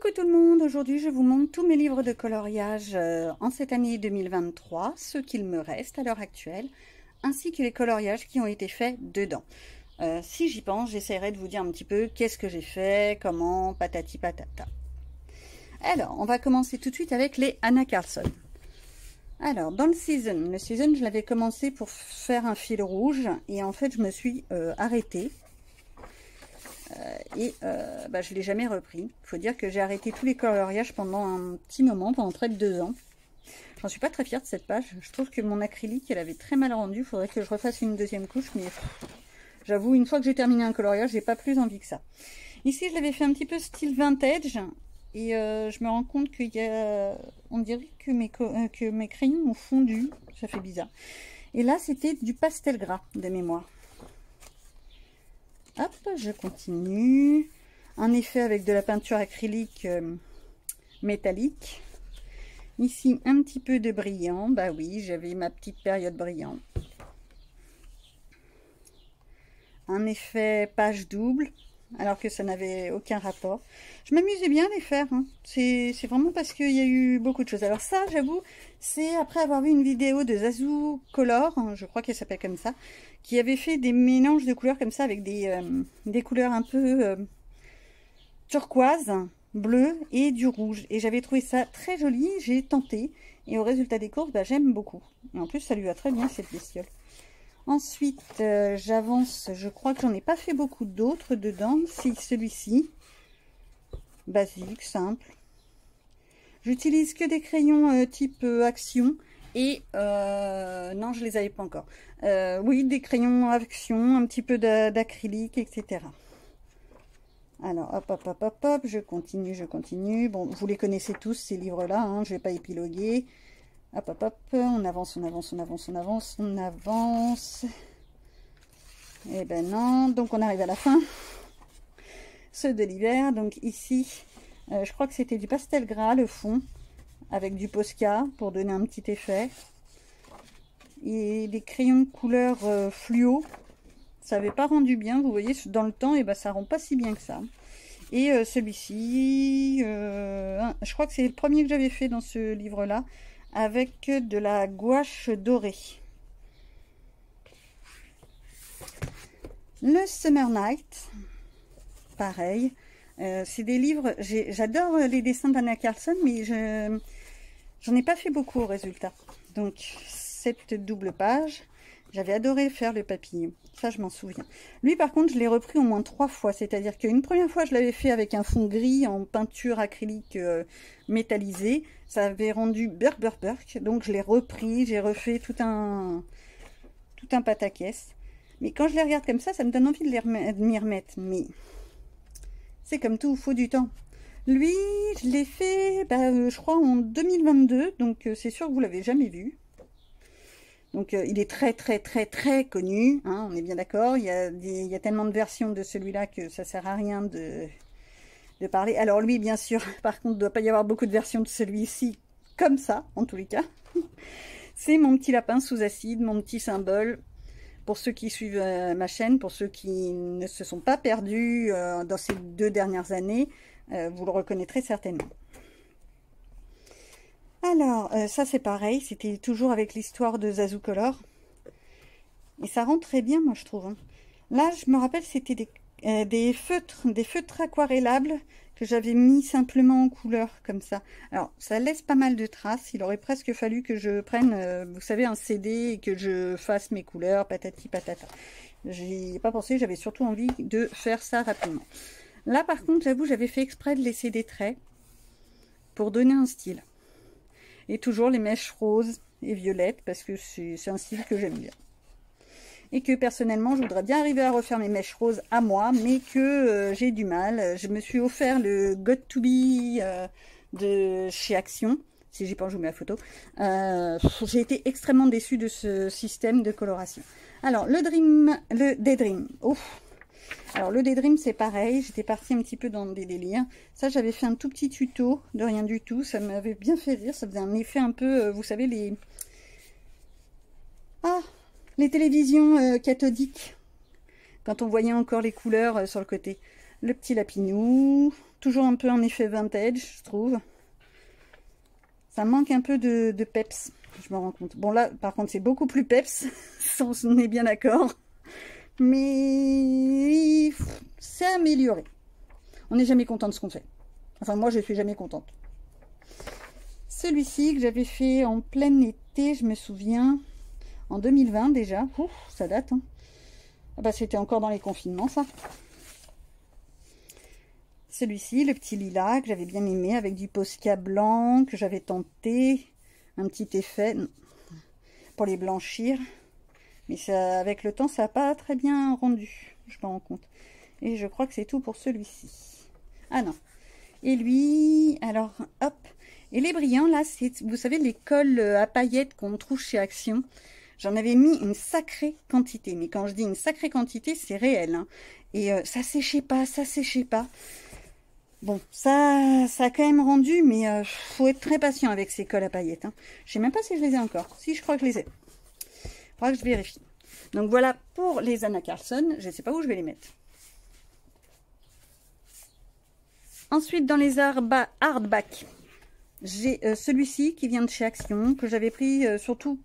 Coucou tout le monde, aujourd'hui je vous montre tous mes livres de coloriage en cette année 2023, ceux qu'il me reste à l'heure actuelle, ainsi que les coloriages qui ont été faits dedans. Si j'y pense, j'essaierai de vous dire un petit peu qu'est-ce que j'ai fait, comment, patati patata. Alors, on va commencer tout de suite avec les Anna Carlson. Alors, dans le season, je l'avais commencé pour faire un fil rouge et en fait je me suis arrêtée. Je ne l'ai jamais repris. Il faut dire que j'ai arrêté tous les coloriages pendant un petit moment, pendant près de 2 ans. J'en suis pas très fière de cette page. Je trouve que mon acrylique, elle avait très mal rendu. Il faudrait que je refasse une deuxième couche, mais j'avoue, une fois que j'ai terminé un coloriage, j'ai pas plus envie que ça. Ici, je l'avais fait un petit peu style vintage, et je me rends compte qu'il y a, on dirait que mes crayons ont fondu. Ça fait bizarre. Et là, c'était du pastel gras de mémoire. Hop, je continue. Un effet avec de la peinture acrylique métallique. Ici, un petit peu de brillant. Bah oui, j'avais ma petite période brillant. Un effet page double, alors que ça n'avait aucun rapport. Je m'amusais bien à les faire. Hein. C'est vraiment parce qu'il y a eu beaucoup de choses. Alors ça, j'avoue, c'est après avoir vu une vidéo de Zazu Color, hein, je crois qu'elle s'appelle comme ça, qui avait fait des mélanges de couleurs comme ça avec des couleurs un peu turquoise, bleu et du rouge. Et j'avais trouvé ça très joli, j'ai tenté. Et au résultat des courses, bah, j'aime beaucoup. Et en plus, ça lui va très bien cette bestiole. Ensuite, j'avance, je crois que j'en ai pas fait beaucoup d'autres dedans. Si, celui-ci, basique, simple. J'utilise que des crayons type Action. Et non, je les avais pas encore. Oui, des crayons Action, un petit peu d'acrylique, etc. Alors, hop, hop, hop, hop, hop, je continue. Bon, vous les connaissez tous, ces livres-là, hein, je vais pas épiloguer. Hop, hop, hop, on avance. Eh ben non, donc on arrive à la fin. Ceux de l'hiver, donc ici, je crois que c'était du pastel gras, le fond, avec du Posca, pour donner un petit effet. Et des crayons de couleur fluo, ça n'avait pas rendu bien, vous voyez, dans le temps, et ben ça rend pas si bien que ça. Et celui-ci, je crois que c'est le premier que j'avais fait dans ce livre-là, avec de la gouache dorée. Le Summer Night, pareil. C'est des livres, j'adore les dessins d'Anna Carlson, mais j'en ai pas fait beaucoup au résultat. Donc, cette double page, j'avais adoré faire le papillon. Ça, je m'en souviens. Lui, par contre, je l'ai repris au moins 3 fois. C'est-à-dire qu'une première fois, je l'avais fait avec un fond gris en peinture acrylique métallisée. Ça avait rendu burk. Donc, je l'ai repris. J'ai refait tout un pataquès. Mais quand je les regarde comme ça me donne envie de m'y remettre. Mais c'est comme tout, il faut du temps. Lui, je l'ai fait, je crois, en 2022. Donc, c'est sûr que vous l'avez jamais vu. Donc il est très connu, hein, on est bien d'accord. Il y a tellement de versions de celui-là que ça sert à rien de parler. Alors lui, bien sûr, par contre, il ne doit pas y avoir beaucoup de versions de celui-ci, comme ça, en tous les cas. C'est mon petit lapin sous acide, mon petit symbole. Pour ceux qui suivent ma chaîne, pour ceux qui ne se sont pas perdus dans ces 2 dernières années, vous le reconnaîtrez certainement. Alors, ça c'est pareil, c'était toujours avec l'histoire de Zazu Color. Et ça rend très bien, moi je trouve. Hein. Là, je me rappelle, c'était des feutres aquarellables que j'avais mis simplement en couleur, comme ça. Alors, ça laisse pas mal de traces. Il aurait presque fallu que je prenne, vous savez, un CD et que je fasse mes couleurs, patati patata. J'y ai pas pensé, j'avais surtout envie de faire ça rapidement. Là, par contre, j'avoue, j'avais fait exprès de laisser des traits pour donner un style. Et toujours les mèches roses et violettes, parce que c'est un style que j'aime bien. Et que personnellement, je voudrais bien arriver à refaire mes mèches roses à moi, mais que j'ai du mal. Je me suis offert le Got to Be de chez Action. Si j'y pense, je vous mets la photo. J'ai été extrêmement déçue de ce système de coloration. Alors, le Daydream. Ouf. Alors le Daydream c'est pareil, j'étais partie un petit peu dans des délires. Ça j'avais fait un tout petit tuto de rien du tout, ça m'avait bien fait rire, ça faisait un effet un peu, vous savez les télévisions cathodiques, quand on voyait encore les couleurs sur le côté. Le petit lapinou, toujours un peu en effet vintage, je trouve. Ça manque un peu de peps, je me rends compte. Bon là, par contre, c'est beaucoup plus peps, on est bien d'accord. Mais c'est amélioré. On n'est jamais content de ce qu'on fait. Enfin, moi, je suis jamais contente. Celui-ci que j'avais fait en plein été, je me souviens, en 2020 déjà. Ouf, ça date. Hein. Ah bah, c'était encore dans les confinements, ça. Celui-ci, le petit lilas, que j'avais bien aimé, avec du Posca blanc, que j'avais tenté. Un petit effet pour les blanchir. Mais ça, avec le temps, ça n'a pas très bien rendu, je me rends compte. Et je crois que c'est tout pour celui-ci. Ah non. Et lui, alors, hop. Et les brillants, là, c'est, vous savez, les cols à paillettes qu'on trouve chez Action. J'en avais mis une sacrée quantité. Mais quand je dis une sacrée quantité, c'est réel. Hein. Et ça séchait pas, ça séchait pas. Bon, ça a quand même rendu, mais faut être très patient avec ces cols à paillettes. Hein. Je sais même pas si je les ai encore. Si, je crois que je les ai. Il faudra que je vérifie. Donc voilà pour les Anna Karlsson. Je ne sais pas où je vais les mettre. Ensuite, dans les hardback, j'ai celui-ci qui vient de chez Action, que j'avais pris surtout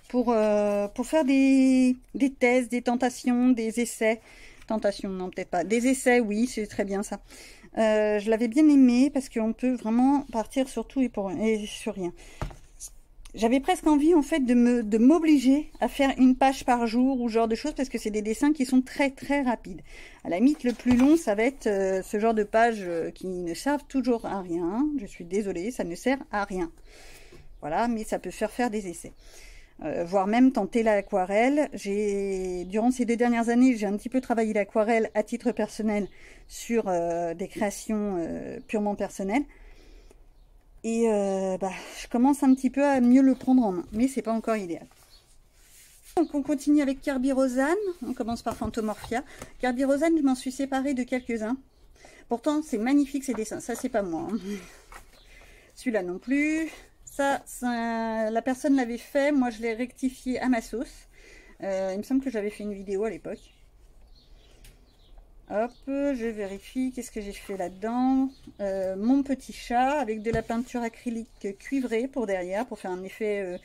pour faire des tests, des tentations, des essais. Tentations, non, peut-être pas. Des essais, oui, c'est très bien ça. Je l'avais bien aimé parce qu'on peut vraiment partir sur tout et sur rien. J'avais presque envie en fait de m'obliger à faire une page par jour ou ce genre de choses parce que c'est des dessins qui sont très très rapides. À la limite, le plus long, ça va être ce genre de pages qui ne servent toujours à rien. Je suis désolée, ça ne sert à rien. Voilà, mais ça peut faire des essais. Voire même tenter l'aquarelle. Durant ces 2 dernières années, j'ai un petit peu travaillé l'aquarelle à titre personnel sur des créations purement personnelles. Et je commence un petit peu à mieux le prendre en main, mais c'est pas encore idéal. Donc on continue avec Kerby Rosanne, on commence par Phantomorphia. Kerby Rosanne, je m'en suis séparée de quelques-uns. Pourtant, c'est magnifique ces dessins, ça c'est pas moi. Hein. Celui-là non plus. Ça, la personne l'avait fait, moi je l'ai rectifié à ma sauce. Il me semble que j'avais fait une vidéo à l'époque. Hop, je vérifie, qu'est-ce que j'ai fait là-dedans. Mon petit chat avec de la peinture acrylique cuivrée pour derrière, pour faire un effet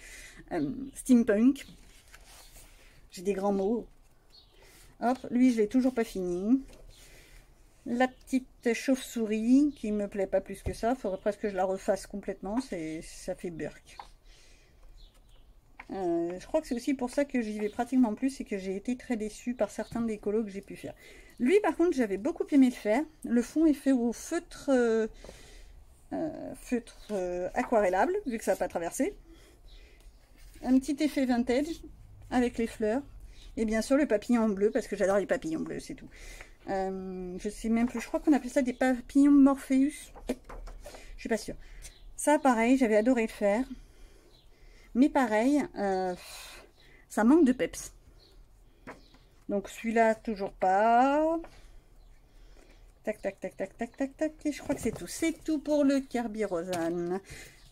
steampunk. J'ai des grands mots. Hop, lui je l'ai toujours pas fini. La petite chauve-souris qui me plaît pas plus que ça, il faudrait presque que je la refasse complètement, ça fait burk. Je crois que c'est aussi pour ça que j'y vais pratiquement plus et que j'ai été très déçue par certains des colos que j'ai pu faire. Lui par contre j'avais beaucoup aimé le faire. Le fond est fait au feutre, aquarellable vu que ça n'a pas traversé. Un petit effet vintage avec les fleurs. Et bien sûr le papillon en bleu parce que j'adore les papillons bleus, c'est tout. Je sais même plus, je crois qu'on appelle ça des papillons Morpheus. Je suis pas sûre. Ça pareil, j'avais adoré le faire. Mais pareil, ça manque de peps. Donc celui-là, toujours pas. Tac, tac, tac, tac, tac, tac, tac. Et je crois que c'est tout. C'est tout pour le Kerby Rosanne.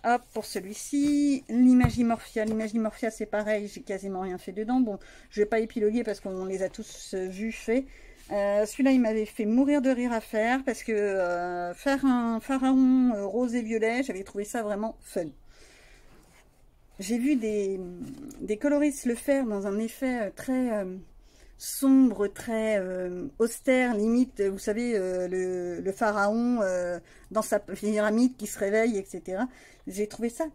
Hop, pour celui-ci, l'Imagimorphia. L'Imagimorphia, c'est pareil, j'ai quasiment rien fait dedans. Bon, je vais pas épiloguer parce qu'on les a tous vus faits. Celui-là, il m'avait fait mourir de rire à faire parce que faire un pharaon rose et violet, j'avais trouvé ça vraiment fun. J'ai vu des coloristes le faire dans un effet très sombre, très austère, limite, vous savez, le pharaon dans sa pyramide qui se réveille, etc. J'ai trouvé ça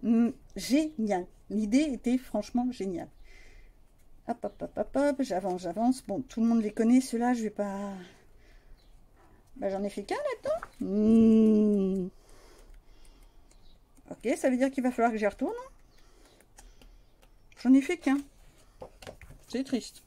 génial. L'idée était franchement géniale. Hop, hop, hop, hop, hop, j'avance. Bon, tout le monde les connaît, ceux-là, je vais pas... Bah, j'en ai fait qu'un là-dedans. Ok, ça veut dire qu'il va falloir que j'y retourne. J'en ai fait qu'un. C'est triste.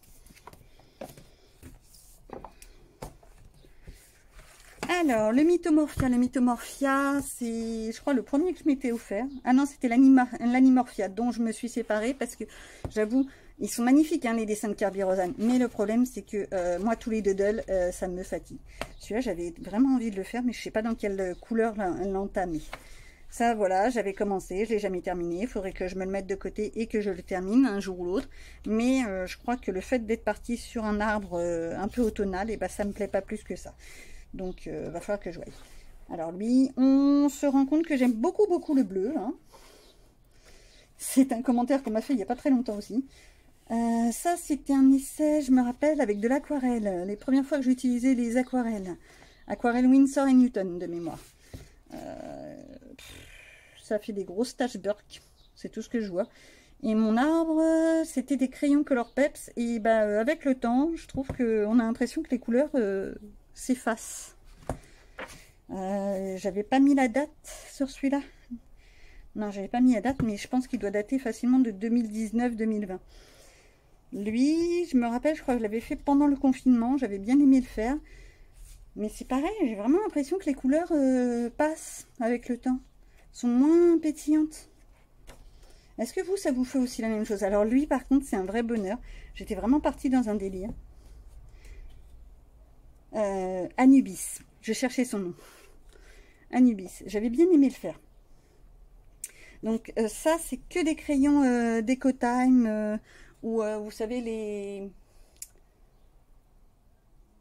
Alors, le Mythomorphia, c'est, je crois, le premier que je m'étais offert. Ah non, c'était l'Animorphia, dont je me suis séparée parce que, j'avoue, ils sont magnifiques, hein, les dessins de Kerby Rosanne. Mais le problème, c'est que moi, tous les doodles, ça me fatigue. Celui-là, j'avais vraiment envie de le faire, mais je ne sais pas dans quelle couleur l'entamer. Ça, voilà, j'avais commencé, je ne l'ai jamais terminé. Il faudrait que je me le mette de côté et que je le termine un jour ou l'autre. Mais je crois que le fait d'être parti sur un arbre un peu automnal, et ben, ça ne me plaît pas plus que ça. Donc, va falloir que je voie. Alors lui, on se rend compte que j'aime beaucoup, beaucoup le bleu. Hein. C'est un commentaire qu'on m'a fait il n'y a pas très longtemps aussi. Ça, c'était un essai, je me rappelle, avec de l'aquarelle. Les premières fois que j'ai utilisé les aquarelles. Aquarelle Winsor et Newton, de mémoire. Ça fait des grosses taches Burke. C'est tout ce que je vois. Et mon arbre, c'était des crayons Color Peps. Et bah, avec le temps, je trouve qu'on a l'impression que les couleurs s'effacent. J'avais pas mis la date sur celui-là. Non, j'avais pas mis la date, mais je pense qu'il doit dater facilement de 2019-2020. Lui, je me rappelle, je crois que je l'avais fait pendant le confinement. J'avais bien aimé le faire. Mais c'est pareil, j'ai vraiment l'impression que les couleurs passent avec le temps. Sont moins pétillantes. Est-ce que vous, ça vous fait aussi la même chose? Alors lui, par contre, c'est un vrai bonheur. J'étais vraiment partie dans un délire. Anubis. Je cherchais son nom. Anubis. J'avais bien aimé le faire. Donc ça, c'est que des crayons Decotime ou vous savez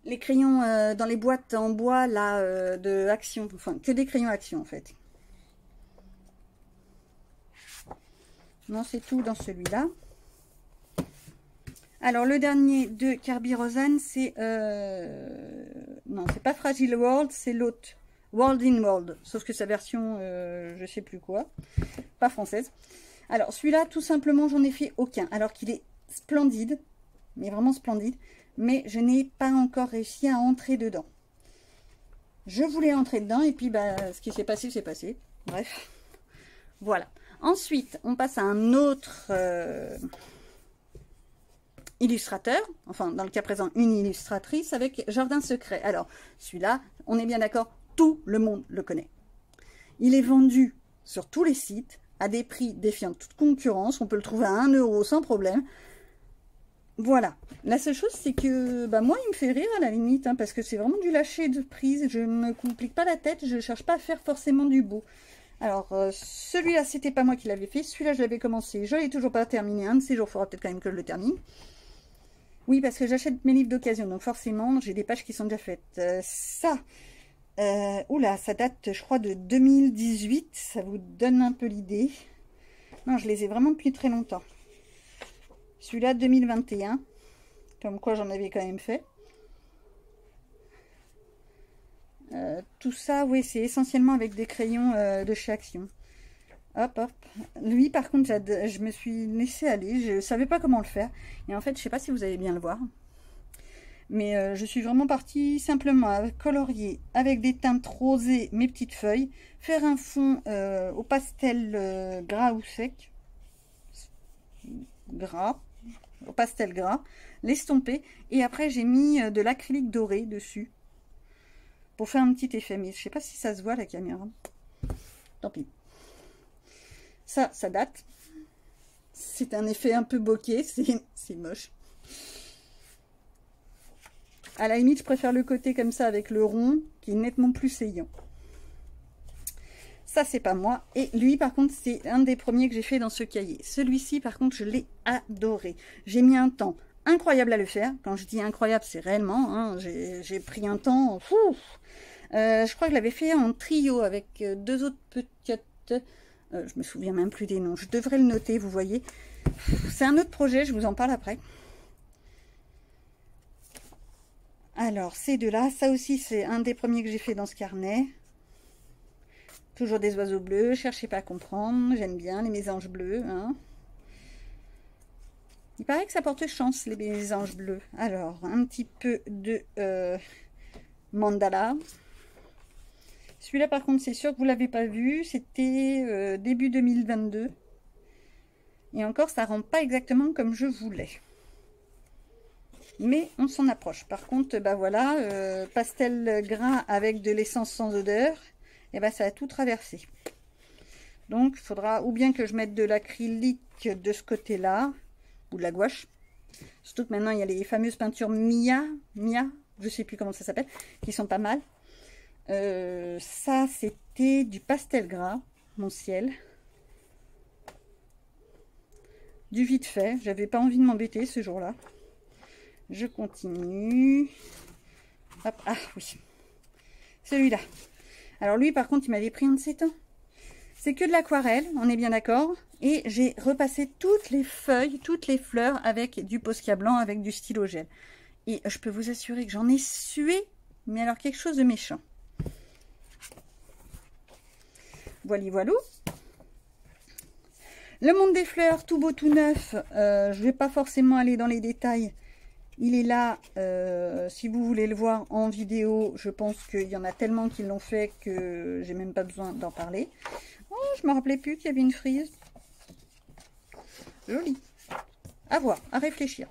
les crayons dans les boîtes en bois là de Action. Enfin, que des crayons Action en fait. Non, c'est tout dans celui-là. Alors, le dernier de Kerby Rosen, c'est... non, c'est pas Fragile World, c'est l'autre. World in World. Sauf que sa version, je sais plus quoi. Pas française. Alors, celui-là, tout simplement, j'en ai fait aucun. Alors qu'il est splendide. Mais vraiment splendide. Mais je n'ai pas encore réussi à entrer dedans. Je voulais entrer dedans. Et puis, bah, ce qui s'est passé, c'est passé. Bref. Voilà. Ensuite, on passe à un autre illustrateur, enfin dans le cas présent une illustratrice avec Jardin Secret. Alors celui-là, on est bien d'accord, tout le monde le connaît. Il est vendu sur tous les sites à des prix défiant toute concurrence, on peut le trouver à 1 € sans problème. Voilà, la seule chose c'est que bah, moi il me fait rire à la limite, hein, parce que c'est vraiment du lâcher de prise, je ne me complique pas la tête, je ne cherche pas à faire forcément du beau. Alors, celui-là, c'était pas moi qui l'avais fait. Celui-là, je l'avais commencé. Je l'ai toujours pas terminé. Un de ces jours, il faudra peut-être quand même que je le termine. Oui, parce que j'achète mes livres d'occasion. Donc, forcément, j'ai des pages qui sont déjà faites. Oula, ça date, je crois, de 2018. Ça vous donne un peu l'idée. Non, je les ai vraiment depuis très longtemps. Celui-là, 2021. Comme quoi, j'en avais quand même fait. Tout ça, oui, c'est essentiellement avec des crayons de chez Action. Hop, hop. Lui, par contre, je me suis laissée aller. Je ne savais pas comment le faire. Et en fait, je ne sais pas si vous allez bien le voir. Mais je suis vraiment partie simplement à colorier avec des teintes rosées mes petites feuilles. Faire un fond au pastel gras ou sec. Gras. Au pastel gras. L'estomper. Et après, j'ai mis de l'acrylique doré dessus. Pour faire un petit effet, mais je sais pas si ça se voit à la caméra. Tant pis. Ça date. C'est un effet un peu bokeh, c'est moche. À la limite, je préfère le côté comme ça avec le rond, qui est nettement plus saillant. Ça, c'est pas moi. Et lui, par contre, c'est un des premiers que j'ai fait dans ce cahier. Celui-ci, par contre, je l'ai adoré. J'ai mis un temps incroyable à le faire. Quand je dis incroyable, c'est réellement. Hein, j'ai pris un temps... je crois que je l'avais fait en trio avec 2 autres petites... je me souviens même plus des noms. Je devrais le noter, vous voyez. C'est un autre projet, je vous en parle après. Alors, ces deux-là, ça aussi, c'est un des premiers que j'ai fait dans ce carnet. Toujours des oiseaux bleus, cherchez pas à comprendre. J'aime bien les mésanges bleus. Hein. Il paraît que ça porte chance, les mésanges bleus. Alors, un petit peu de mandala. Celui-là, par contre, c'est sûr que vous ne l'avez pas vu. C'était début 2022. Et encore, ça ne rend pas exactement comme je voulais. Mais on s'en approche. Par contre, bah voilà, pastel gras avec de l'essence sans odeur. Et bah, ça a tout traversé. Donc, il faudra ou bien que je mette de l'acrylique de ce côté-là, ou de la gouache. Surtout que maintenant, il y a les fameuses peintures Mia, je ne sais plus comment ça s'appelle, qui sont pas mal. Ça, c'était du pastel gras, mon ciel. Du vite fait, j'avais pas envie de m'embêter ce jour-là. Je continue. Hop, ah oui. celui-là. Alors lui, par contre, il m'avait pris un de ses temps. C'est que de l'aquarelle, on est bien d'accord. Et j'ai repassé toutes les feuilles, toutes les fleurs avec du Posca blanc, avec du stylo gel. Et je peux vous assurer que j'en ai sué, mais alors quelque chose de méchant. Voilà, voilà. Le monde des fleurs, tout beau, tout neuf. Je ne vais pas forcément aller dans les détails. Il est là, si vous voulez le voir en vidéo. Je pense qu'il y en a tellement qui l'ont fait que j'ai même pas besoin d'en parler. Oh, je me rappelais plus qu'il y avait une frise. Joli. À voir, à réfléchir.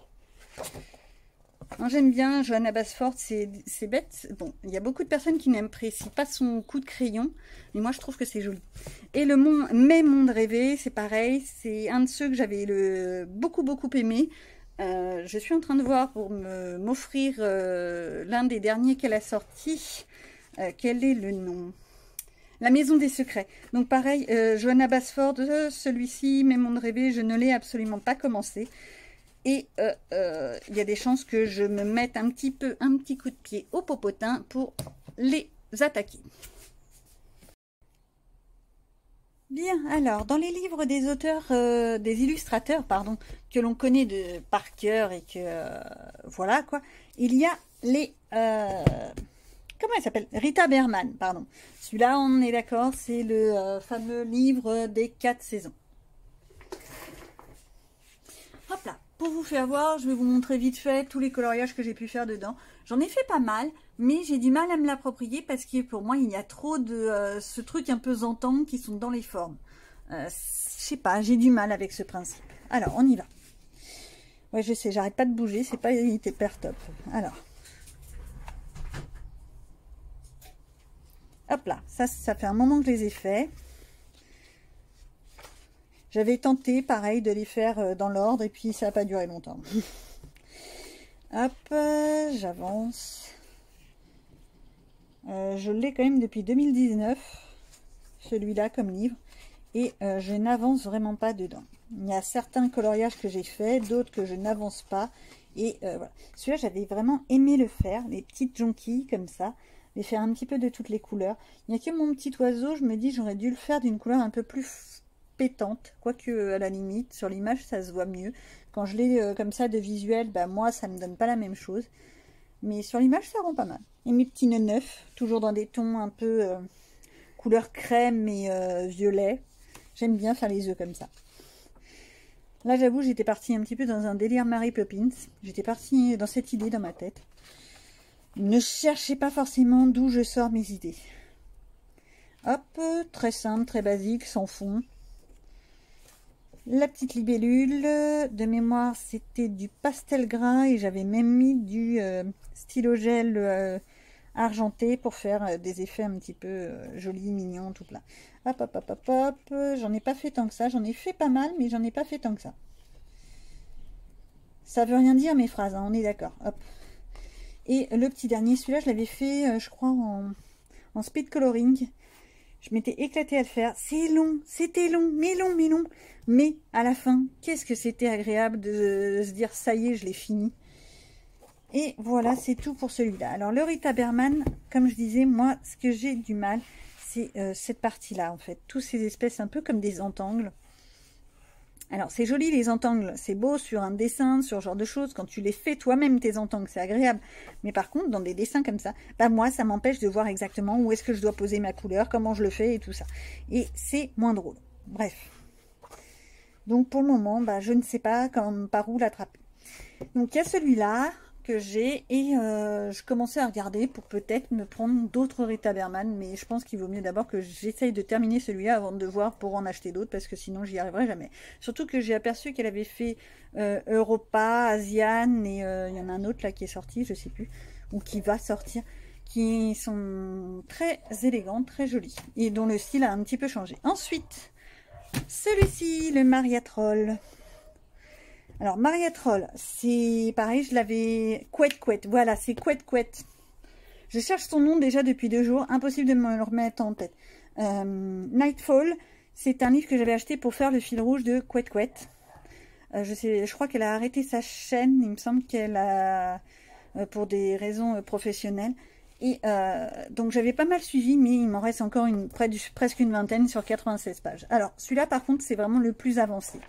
J'aime bien Johanna Basford, c'est bête. Bon, il y a beaucoup de personnes qui n'apprécient pas son coup de crayon, mais moi je trouve que c'est joli. Et le Mes Mondes Rêvés, c'est pareil, c'est un de ceux que j'avais beaucoup aimé. Je suis en train de voir pour m'offrir l'un des derniers qu'elle a sorti. Quel est le nom? La Maison des Secrets. Donc pareil, Johanna Basford, celui-ci, Mes Mondes Rêvés, je ne l'ai absolument pas commencé. Et il y a des chances que je me mette un petit coup de pied au popotin pour les attaquer. Bien, alors, dans les livres des auteurs, des illustrateurs, pardon, que l'on connaît par cœur et que, voilà, quoi, il y a les, comment elle s'appelle? Rita Berman, pardon. Celui-là, on est d'accord, c'est le fameux livre des 4 saisons. Hop là. Pour vous faire voir, je vais vous montrer vite fait tous les coloriages que j'ai pu faire dedans. J'en ai fait pas mal, mais j'ai du mal à me l'approprier parce que pour moi, il y a trop de ce truc un peu zantant qui sont dans les formes. Je sais pas, j'ai du mal avec ce principe. Alors, on y va. Ouais, je sais, j'arrête pas de bouger, c'est pas hyper top. Alors. Hop là, ça fait un moment que je les ai faits. J'avais tenté, pareil, de les faire dans l'ordre, et puis ça n'a pas duré longtemps. Hop, j'avance. Je l'ai quand même depuis 2019, celui-là comme livre, et je n'avance vraiment pas dedans. Il y a certains coloriages que j'ai faits, d'autres que je n'avance pas, et voilà. Celui-là, j'avais vraiment aimé le faire, les petites jonquilles comme ça, les faire un petit peu de toutes les couleurs. Il n'y a que mon petit oiseau, je me dis, j'aurais dû le faire d'une couleur un peu plus pétante, quoique à la limite sur l'image ça se voit mieux. Quand je l'ai comme ça de visuel, bah moi ça me donne pas la même chose, mais sur l'image ça rend pas mal. Et mes petits nœuds neufs, toujours dans des tons un peu couleur crème et violet. J'aime bien faire les œufs comme ça. Là j'avoue j'étais partie un petit peu dans un délire Mary Poppins. J'étais partie dans cette idée dans ma tête. Ne cherchez pas forcément d'où je sors mes idées. Hop, très simple, très basique, sans fond. La petite libellule, de mémoire, c'était du pastel gras et j'avais même mis du stylo gel argenté pour faire des effets un petit peu jolis, mignons, tout plein. Hop, hop, hop, hop, hop. J'en ai pas fait tant que ça. J'en ai fait pas mal, mais j'en ai pas fait tant que ça. Ça veut rien dire mes phrases, hein, on est d'accord. Hop. Et le petit dernier, celui-là, je l'avais fait, je crois, en speed coloring. Je m'étais éclatée à le faire. C'est long, c'était long, mais long, mais long. Mais à la fin, qu'est-ce que c'était agréable de se dire, ça y est, je l'ai fini. Et voilà, c'est tout pour celui-là. Alors, le Rita Berman, comme je disais, moi, ce que j'ai du mal, c'est cette partie-là, en fait. Tous ces espèces un peu comme des entangles. Alors, c'est joli les entangles, c'est beau sur un dessin, sur ce genre de choses. Quand tu les fais toi-même, tes entangles, c'est agréable. Mais par contre, dans des dessins comme ça, bah moi, ça m'empêche de voir exactement où est-ce que je dois poser ma couleur, comment je le fais et tout ça. Et c'est moins drôle. Bref. Donc, pour le moment, bah, je ne sais pas par où l'attraper. Donc, il y a celui-là que j'ai et je commençais à regarder pour peut-être me prendre d'autres Rita Berman, mais je pense qu'il vaut mieux d'abord que j'essaye de terminer celui-là avant de voir pour en acheter d'autres, parce que sinon j'y arriverai jamais. Surtout que j'ai aperçu qu'elle avait fait Europa, Asian et il y en a un autre là qui est sorti, je sais plus, ou qui va sortir, qui sont très élégants, très jolis et dont le style a un petit peu changé. Ensuite, celui-ci, le Maria Troll. Alors, Maria Troll, c'est pareil, je l'avais... Couette, voilà, c'est Couette. Je cherche son nom déjà depuis 2 jours, impossible de me le remettre en tête. Nightfall, c'est un livre que j'avais acheté pour faire le fil rouge de Couette. Je crois qu'elle a arrêté sa chaîne, il me semble qu'elle a... pour des raisons professionnelles. Et donc j'avais pas mal suivi, mais il m'en reste encore presque une vingtaine sur 96 pages. Alors celui-là par contre c'est vraiment le plus avancé.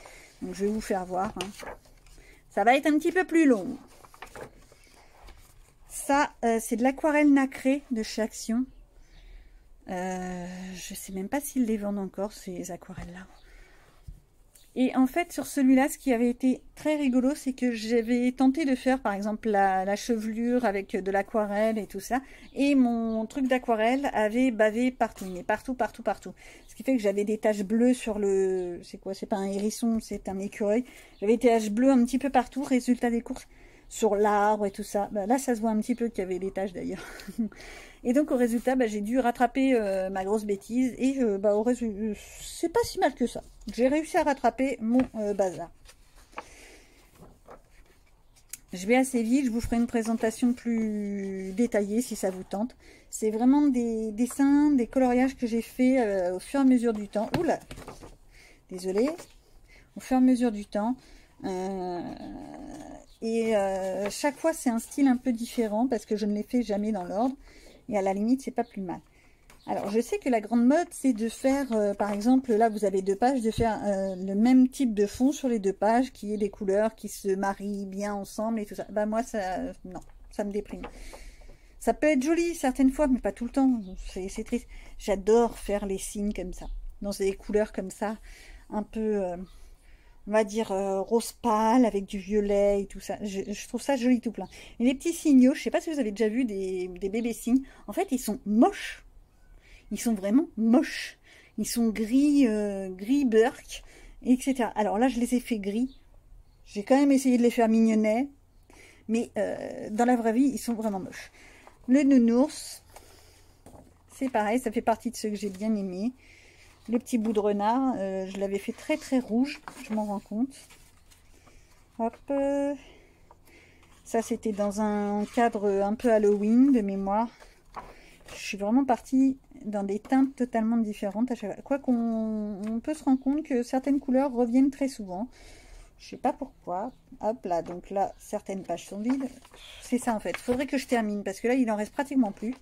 Donc je vais vous faire voir. Hein. Ça va être un petit peu plus long. Ça c'est de l'aquarelle nacrée de chez Action. Je sais même pas s'ils les vendent encore ces aquarelles là. Et en fait sur celui-là ce qui avait été très rigolo c'est que j'avais tenté de faire par exemple la chevelure avec de l'aquarelle et tout ça, et mon truc d'aquarelle avait bavé partout, mais partout, ce qui fait que j'avais des taches bleues sur le, c'est quoi, c'est pas un hérisson, c'est un écureuil, j'avais des taches bleues un petit peu partout, résultat des courses sur l'arbre et tout ça. Bah, là ça se voit un petit peu qu'il y avait des taches d'ailleurs. Et donc au résultat, bah, j'ai dû rattraper ma grosse bêtise. Et bah, au résultat, c'est pas si mal que ça. J'ai réussi à rattraper mon bazar. Je vais assez vite, je vous ferai une présentation plus détaillée si ça vous tente. C'est vraiment des dessins, des coloriages que j'ai fait au fur et à mesure du temps. Oula, désolée. Au fur et à mesure du temps. Chaque fois c'est un style un peu différent parce que je ne les fais jamais dans l'ordre. Et à la limite, c'est pas plus mal. Alors, je sais que la grande mode, c'est de faire, par exemple, là, vous avez 2 pages, de faire le même type de fond sur les 2 pages, qui est des couleurs qui se marient bien ensemble et tout ça. Bah, moi, ça, non, ça me déprime. Ça peut être joli certaines fois, mais pas tout le temps. C'est triste. J'adore faire les signes comme ça, dans des couleurs comme ça, un peu... on va dire rose pâle avec du violet et tout ça. Je trouve ça joli tout plein. Et les petits signaux, je sais pas si vous avez déjà vu des bébés cygnes. En fait, ils sont moches. Ils sont vraiment moches. Ils sont gris, gris burk, etc. Alors là, je les ai fait gris. J'ai quand même essayé de les faire mignonnets. Mais dans la vraie vie, ils sont vraiment moches. Le nounours, c'est pareil. Ça fait partie de ceux que j'ai bien aimés. Le petit bout de renard, je l'avais fait très très rouge, je m'en rends compte. Hop, ça c'était dans un cadre un peu Halloween de mémoire. Je suis vraiment partie dans des teintes totalement différentes à chaque fois. Quoi qu'on peut se rendre compte que certaines couleurs reviennent très souvent. Je sais pas pourquoi. Hop là, donc là certaines pages sont vides. C'est ça en fait. Il faudrait que je termine parce que là il en reste pratiquement plus.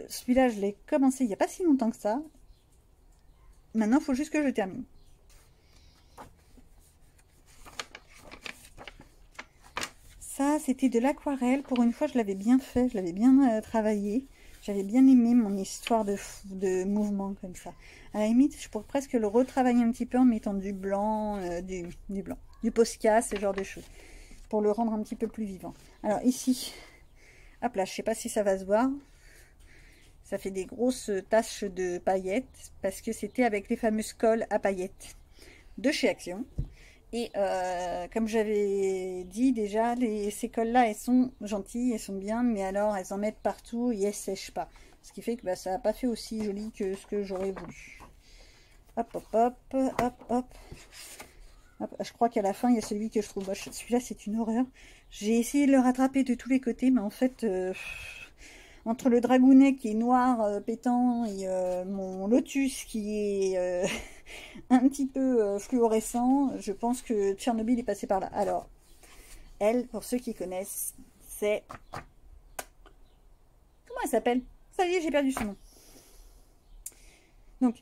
Celui-là, je l'ai commencé il n'y a pas si longtemps que ça. Maintenant, il faut juste que je termine. Ça, c'était de l'aquarelle. Pour une fois, je l'avais bien fait. Je l'avais bien travaillé. J'avais bien aimé mon histoire de mouvement comme ça. À la limite, je pourrais presque le retravailler un petit peu en mettant du blanc, du Posca, ce genre de choses. Pour le rendre un petit peu plus vivant. Alors ici, hop là, je sais pas si ça va se voir. Ça fait des grosses taches de paillettes parce que c'était avec les fameuses colles à paillettes de chez Action. Et comme j'avais dit déjà, ces colles-là, elles sont gentilles, elles sont bien, mais alors elles en mettent partout et elles sèchent pas. Ce qui fait que bah, ça n'a pas fait aussi joli que ce que j'aurais voulu. Hop, hop, hop, hop, hop. Hop. Je crois qu'à la fin, il y a celui que je trouve moche. Celui-là, c'est une horreur. J'ai essayé de le rattraper de tous les côtés, mais en fait... entre le dragounet qui est noir pétant et mon lotus qui est un petit peu fluorescent, je pense que Tchernobyl est passé par là. Alors, elle, pour ceux qui connaissent, c'est... Comment elle s'appelle? Ça y est, j'ai perdu son nom. Donc,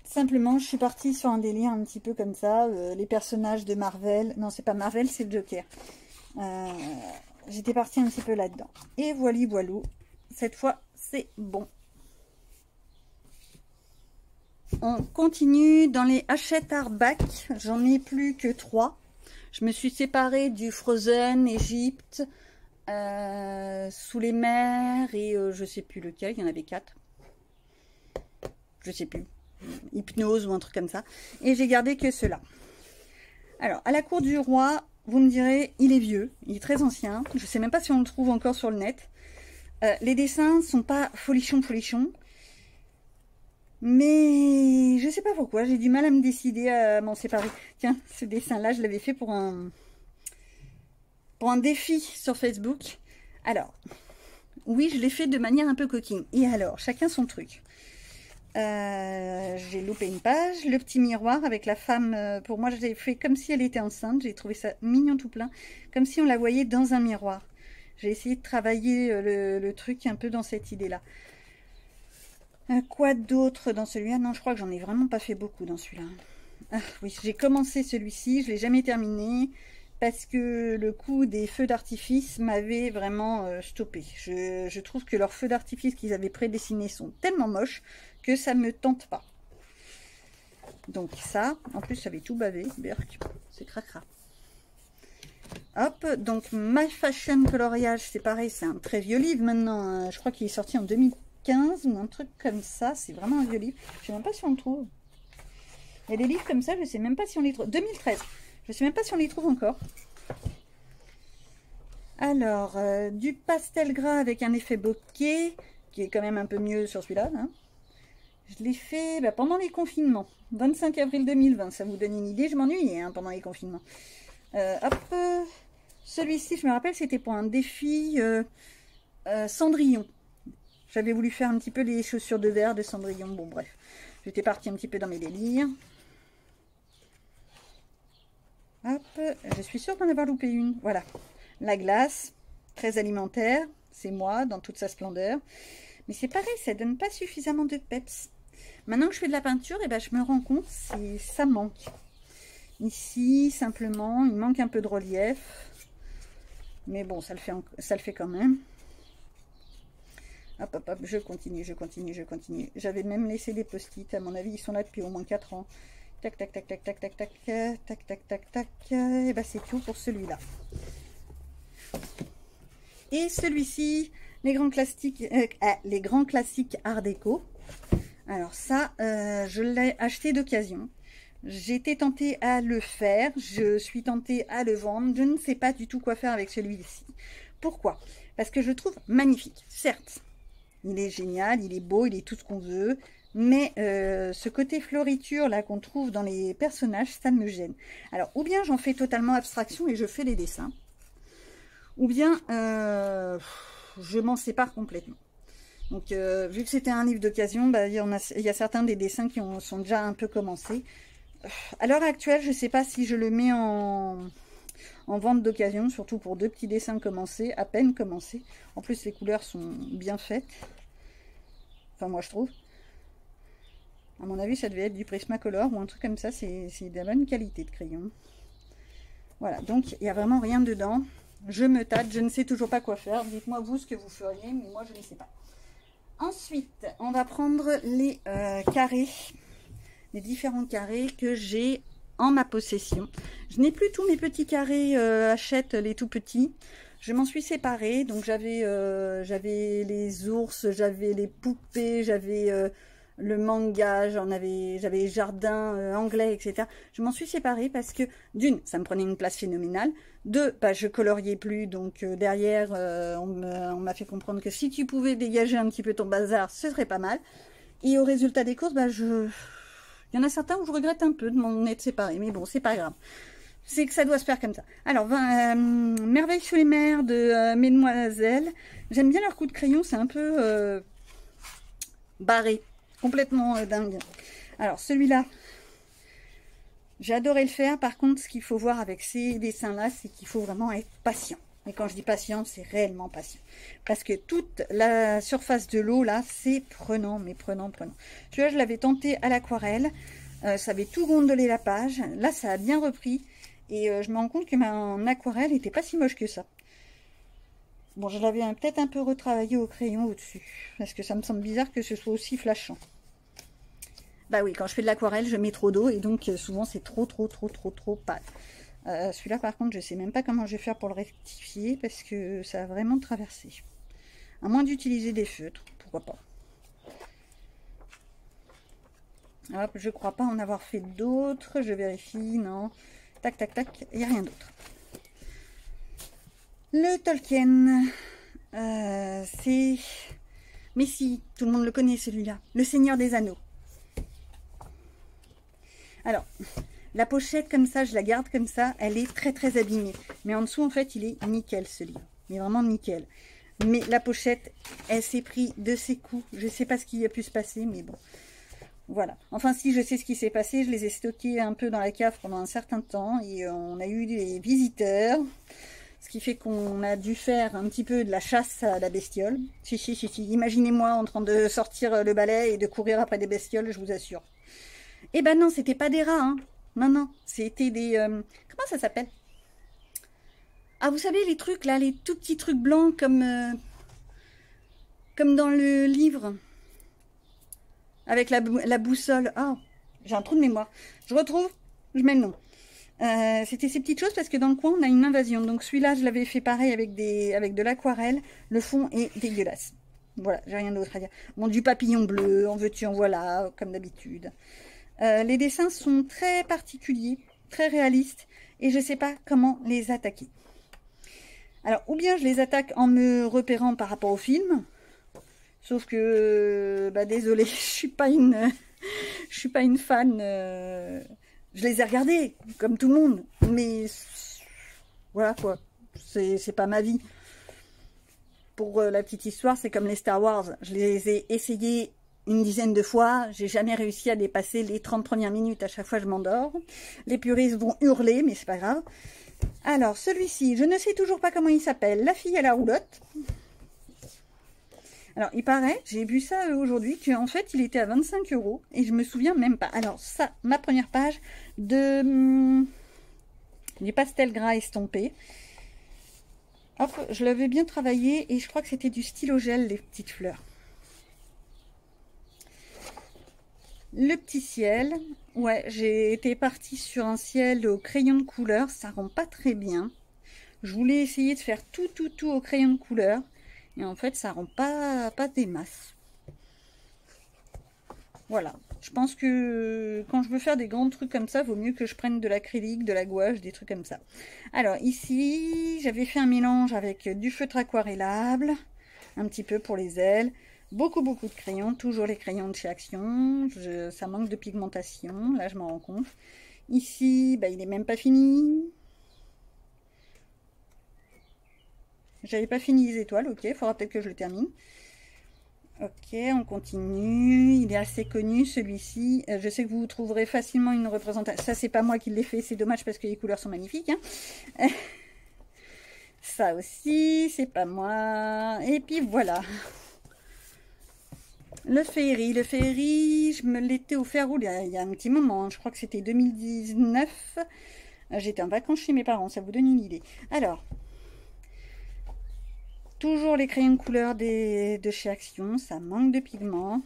simplement, je suis partie sur un délire un petit peu comme ça. Les personnages de Marvel... Non, c'est pas Marvel, c'est le Joker. J'étais partie un petit peu là-dedans. Et voilou. Cette fois, c'est bon. On continue dans les Hachette Artback. J'en ai plus que 3. Je me suis séparée du Frozen, Égypte, Sous les mers et je sais plus lequel. Il y en avait 4. Je sais plus. Hypnose ou un truc comme ça. Et j'ai gardé que ceux-là. Alors, à la cour du roi... Vous me direz, il est vieux, il est très ancien. Je sais même pas si on le trouve encore sur le net. Les dessins sont pas folichons. Mais je sais pas pourquoi, j'ai du mal à me décider à m'en séparer. Tiens, ce dessin-là, je l'avais fait pour un défi sur Facebook. Alors, oui, je l'ai fait de manière un peu coquine. Et alors, chacun son truc. J'ai loupé une page. Le petit miroir avec la femme. Pour moi, je l'ai fait comme si elle était enceinte. J'ai trouvé ça mignon tout plein. Comme si on la voyait dans un miroir. J'ai essayé de travailler le truc un peu dans cette idée-là. Quoi d'autre dans celui-là? Non, je crois que j'en ai vraiment pas fait beaucoup dans celui-là. Ah, oui, j'ai commencé celui-ci. Je l'ai jamais terminé. Parce que le coup des feux d'artifice m'avait vraiment stoppé. Je trouve que leurs feux d'artifice qu'ils avaient prédessinés sont tellement moches que ça me tente pas. Donc ça, en plus ça avait tout bavé, berk, c'est cracra. Hop, donc My Fashion Coloriage, c'est pareil, c'est un très vieux livre maintenant. Hein. Je crois qu'il est sorti en 2015 ou un truc comme ça. C'est vraiment un vieux livre. Je sais même pas si on le trouve. Il y a des livres comme ça, je sais même pas si on les trouve. 2013. Je sais même pas si on les trouve encore. Alors, du pastel gras avec un effet bokeh, qui est quand même un peu mieux sur celui-là. Hein. Je l'ai fait pendant les confinements. 25 avril 2020, ça vous donne une idée. Je m'ennuyais hein, pendant les confinements. Hop, celui-ci, je me rappelle, c'était pour un défi Cendrillon. J'avais voulu faire un petit peu les chaussures de verre de Cendrillon. Bon, bref, j'étais partie un petit peu dans mes délires. Hop, je suis sûre d'en avoir loupé une. Voilà, la glace, très alimentaire, c'est moi dans toute sa splendeur. Mais c'est pareil, ça donne pas suffisamment de peps. Maintenant que je fais de la peinture, et je me rends compte que ça manque. Ici, simplement, il manque un peu de relief. Mais bon, ça le fait quand même. Hop, hop, hop, je continue. J'avais même laissé des post-it, à mon avis, ils sont là depuis au moins 4 ans. Tac, tac, tac, tac, tac, tac, tac, tac, tac, tac, tac. Et c'est tout pour celui-là. Et celui-ci, les grands classiques Art déco. Alors ça, je l'ai acheté d'occasion. J'ai été tentée à le faire. Je suis tentée à le vendre. Je ne sais pas du tout quoi faire avec celui-ci. Pourquoi? Parce que je le trouve magnifique. Certes, il est génial, il est beau, il est tout ce qu'on veut. Mais ce côté floriture là qu'on trouve dans les personnages, ça me gêne. Alors, ou bien j'en fais totalement abstraction et je fais les dessins. Ou bien je m'en sépare complètement. Donc, vu que c'était un livre d'occasion, il y a certains des dessins qui sont déjà un peu commencés. À l'heure actuelle, je ne sais pas si je le mets en vente d'occasion, surtout pour 2 petits dessins commencés, à peine commencés. En plus, les couleurs sont bien faites. Enfin, moi, je trouve. À mon avis, ça devait être du Prismacolor ou un truc comme ça. C'est de la bonne qualité de crayon. Voilà, donc il n'y a vraiment rien dedans. Je me tâte, je ne sais toujours pas quoi faire. Dites-moi vous ce que vous feriez, mais moi, je ne sais pas. Ensuite, on va prendre les carrés. Les différents carrés que j'ai en ma possession. Je n'ai plus tous mes petits carrés Hachette, les tout petits. Je m'en suis séparée. Donc j'avais les ours, j'avais les poupées, j'avais le manga, j'avais jardin anglais, etc. Je m'en suis séparée parce que d'une, ça me prenait une place phénoménale. Deux, je coloriais plus. Donc derrière, on m'a fait comprendre que si tu pouvais dégager un petit peu ton bazar, ce serait pas mal. Et au résultat des courses, il y en a certains où je regrette un peu de m'en être séparée, mais bon, c'est pas grave. C'est que ça doit se faire comme ça. Alors, Merveille sous les mers de Mesdemoiselles. J'aime bien leur coup de crayon, c'est un peu barré, complètement dingue. Alors, celui-là, j'ai adoré le faire. Par contre, ce qu'il faut voir avec ces dessins-là, c'est qu'il faut vraiment être patient. Et quand je dis patient, c'est réellement patient. Parce que toute la surface de l'eau, là, c'est prenant, mais prenant. Celui-là, je l'avais tenté à l'aquarelle. Ça avait tout gondolé la page. Là, ça a bien repris. Et je me rends compte que mon aquarelle n'était pas si moche que ça. Bon, je l'avais peut-être un peu retravaillé au crayon au-dessus. Parce que ça me semble bizarre que ce soit aussi flashant. Bah oui, quand je fais de l'aquarelle, je mets trop d'eau. Et donc, souvent, c'est trop pâle. Celui-là, par contre, je sais même pas comment je vais faire pour le rectifier parce que ça a vraiment traversé. À moins d'utiliser des feutres, pourquoi pas. Hop, je crois pas en avoir fait d'autres. Je vérifie, non. Tac, tac, tac, il n'y a rien d'autre. Le Tolkien, c'est... Mais si, tout le monde le connaît celui-là. Le Seigneur des Anneaux. Alors... La pochette comme ça, je la garde comme ça, elle est très abîmée. Mais en dessous, en fait, il est nickel ce livre. Mais vraiment nickel. Mais la pochette, elle s'est pris de ses coups. Je ne sais pas ce qui a pu se passer, mais bon. Voilà. Enfin, si, je sais ce qui s'est passé. Je les ai stockés un peu dans la cave pendant un certain temps. Et on a eu des visiteurs. Ce qui fait qu'on a dû faire un petit peu de la chasse à la bestiole. Si. Imaginez-moi en train de sortir le balai et de courir après des bestioles, je vous assure. Eh ben non, c'était pas des rats, hein. Non. C'était des... comment ça s'appelle? Ah, vous savez, les trucs, là, les tout petits trucs blancs comme dans le livre. Avec la boussole. Ah, j'ai un trou de mémoire. Je retrouve, je mets le nom. C'était ces petites choses parce que dans le coin, on a une invasion. Donc celui-là, je l'avais fait pareil avec de l'aquarelle. Le fond est dégueulasse. Voilà, j'ai rien d'autre à dire. Bon, du papillon bleu, en veux-tu, en voilà, comme d'habitude. Les dessins sont très particuliers, très réalistes. Et je ne sais pas comment les attaquer. Alors, ou bien je les attaque en me repérant par rapport au film. Sauf que, bah désolé, je suis pas une fan. Je les ai regardés, comme tout le monde, mais voilà quoi, c'est pas ma vie. Pour la petite histoire, c'est comme les Star Wars, je les ai essayés une dizaine de fois, j'ai jamais réussi à dépasser les 30 premières minutes, à chaque fois je m'endors. Les puristes vont hurler, mais c'est pas grave. Alors, celui-ci, je ne sais toujours pas comment il s'appelle, La fille à la roulotte. Alors, il paraît, j'ai vu ça aujourd'hui, qu'en fait, il était à 25 € et je me souviens même pas. Alors, ça, ma première page du pastel gras estompé. Hop, je l'avais bien travaillé et je crois que c'était du stylo gel, les petites fleurs. Le petit ciel. Ouais, j'ai été partie sur un ciel au crayon de couleur. Ça rend pas très bien. Je voulais essayer de faire tout au crayon de couleur. Et en fait, ça rend pas des masses. Voilà. Je pense que quand je veux faire des grands trucs comme ça, vaut mieux que je prenne de l'acrylique, de la gouache, des trucs comme ça. Alors ici, j'avais fait un mélange avec du feutre aquarellable, un petit peu pour les ailes, beaucoup de crayons, toujours les crayons de chez Action. Ça manque de pigmentation, là je m'en rends compte. Ici, bah, il n'est même pas fini. J'avais pas fini les étoiles, ok, il faudra peut-être que je le termine. Ok, on continue. Il est assez connu celui-ci. Je sais que vous trouverez facilement une représentation. Ça, c'est pas moi qui l'ai fait, c'est dommage parce que les couleurs sont magnifiques. Hein. Ça aussi, c'est pas moi. Et puis voilà. Le féerie. Le féerie, je me l'étais offert il y a un petit moment. Hein. Je crois que c'était 2019. J'étais en vacances chez mes parents, ça vous donne une idée. Alors, toujours les crayons de couleur de chez Action, ça manque de pigments.